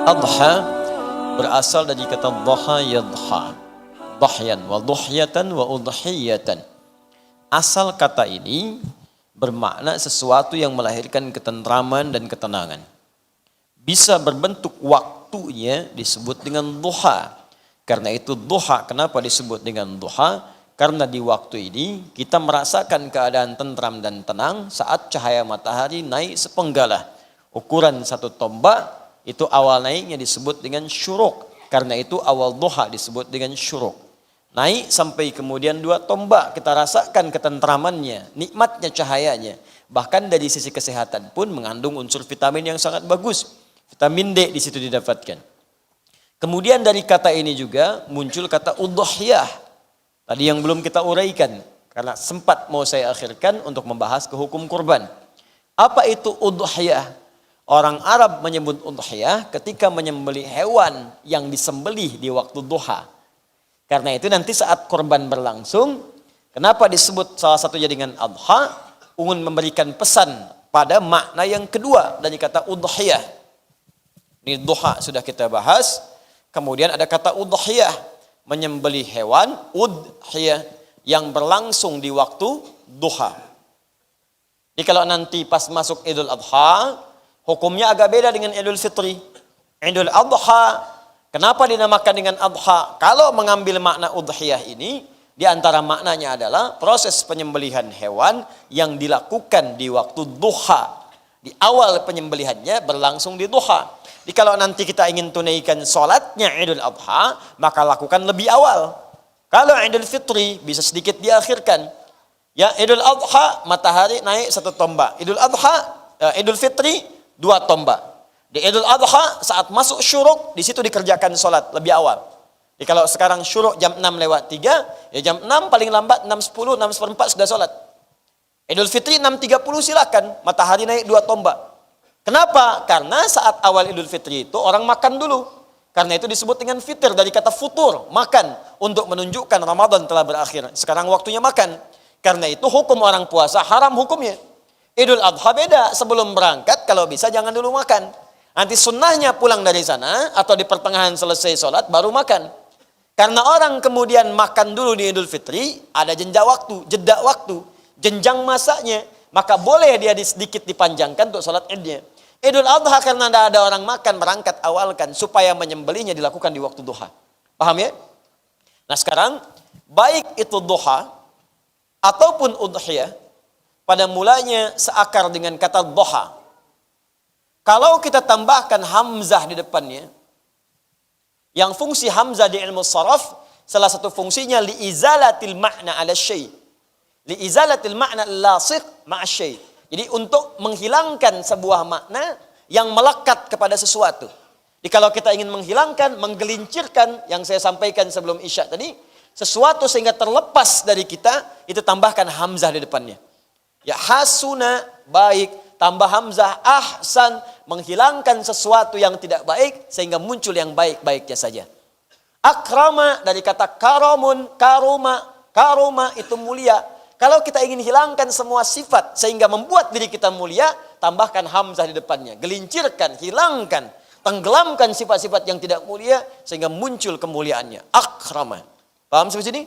Adha berasal dari kata dhaha yadha, dhahyan wa dhuhyatan wa udhiyatan. Asal kata ini bermakna sesuatu yang melahirkan ketentraman dan ketenangan. Bisa berbentuk waktunya disebut dengan duha. Karena itu duha, kenapa disebut dengan duha? Karena di waktu ini kita merasakan keadaan tentram dan tenang saat cahaya matahari naik sepenggalah. Ukuran satu tombak itu awal naiknya disebut dengan syuruk. Karena itu awal duha disebut dengan syuruk. Naik sampai kemudian 2 tombak kita rasakan ketentramannya, nikmatnya cahayanya. Bahkan dari sisi kesehatan pun mengandung unsur vitamin yang sangat bagus. Vitamin D di situ didapatkan. Kemudian dari kata ini juga muncul kata udhiyah. Tadi yang belum kita uraikan karena sempat mau saya akhirkan untuk membahas ke hukum kurban. Apa itu udhiyah? Orang Arab menyebut udhiyah ketika menyembelih hewan yang disembelih di waktu duha. Karena itu nanti saat kurban berlangsung, kenapa disebut salah satunya dengan adha? Ingin memberikan pesan pada makna yang kedua dari kata udhiyah. Ini duha sudah kita bahas. Kemudian ada kata udhiyah, menyembelih hewan, udhiyah, yang berlangsung di waktu duha. Jadi kalau nanti pas masuk Idul Adha, hukumnya agak beda dengan Idul Fitri. Idul Adha, kenapa dinamakan dengan Adha? Kalau mengambil makna udhiyah ini, di antara maknanya adalah proses penyembelihan hewan yang dilakukan di waktu duha. Di awal penyembelihannya berlangsung di duha. Jadi kalau nanti kita ingin tunaikan sholatnya Idul Adha, maka lakukan lebih awal. Kalau Idul Fitri bisa sedikit diakhirkan. Ya, Idul Adha matahari naik 1 tombak. Idul Fitri 2 tombak. Di Idul Adha saat masuk syuruk, di situ dikerjakan sholat lebih awal. Jadi kalau sekarang syuruk jam 6:03, ya jam 6 paling lambat 6:10, 6:04 sudah sholat. Idul Fitri 6:30 silakan, matahari naik 2 tombak. Kenapa? Karena saat awal Idul Fitri itu orang makan dulu. Karena itu disebut dengan fitir dari kata futur, makan, untuk menunjukkan Ramadan telah berakhir. Sekarang waktunya makan. Karena itu hukum orang puasa haram hukumnya. Idul Adha beda, sebelum berangkat kalau bisa jangan dulu makan. Nanti sunnahnya pulang dari sana atau di pertengahan selesai sholat baru makan. Karena orang kemudian makan dulu di Idul Fitri, ada jeda waktu, jenjang masanya. Maka boleh dia sedikit dipanjangkan untuk sholat idnya. Idul Adha karena tidak ada orang makan, berangkat awalkan supaya menyembelihnya dilakukan di waktu duha. Paham ya? Nah sekarang, baik itu duha ataupun udhiyah, pada mulanya seakar dengan kata duha. Kalau kita tambahkan hamzah di depannya, yang fungsi hamzah di ilmu saraf, salah satu fungsinya liizalatil makna ala syai'. Liizalatil makna lasiq ma'a syai'. Jadi untuk menghilangkan sebuah makna yang melekat kepada sesuatu. Jadi kalau kita ingin menghilangkan, menggelincirkan yang saya sampaikan sebelum Isya tadi, sesuatu sehingga terlepas dari kita, itu tambahkan hamzah di depannya. Ya hasuna, baik, tambah hamzah, ahsan, menghilangkan sesuatu yang tidak baik sehingga muncul yang baik-baiknya saja. Akrama dari kata karamun, karuma itu mulia. Kalau kita ingin hilangkan semua sifat sehingga membuat diri kita mulia, tambahkan hamzah di depannya. Gelincirkan, hilangkan, tenggelamkan sifat-sifat yang tidak mulia sehingga muncul kemuliaannya. Akrama. Paham sampai sini?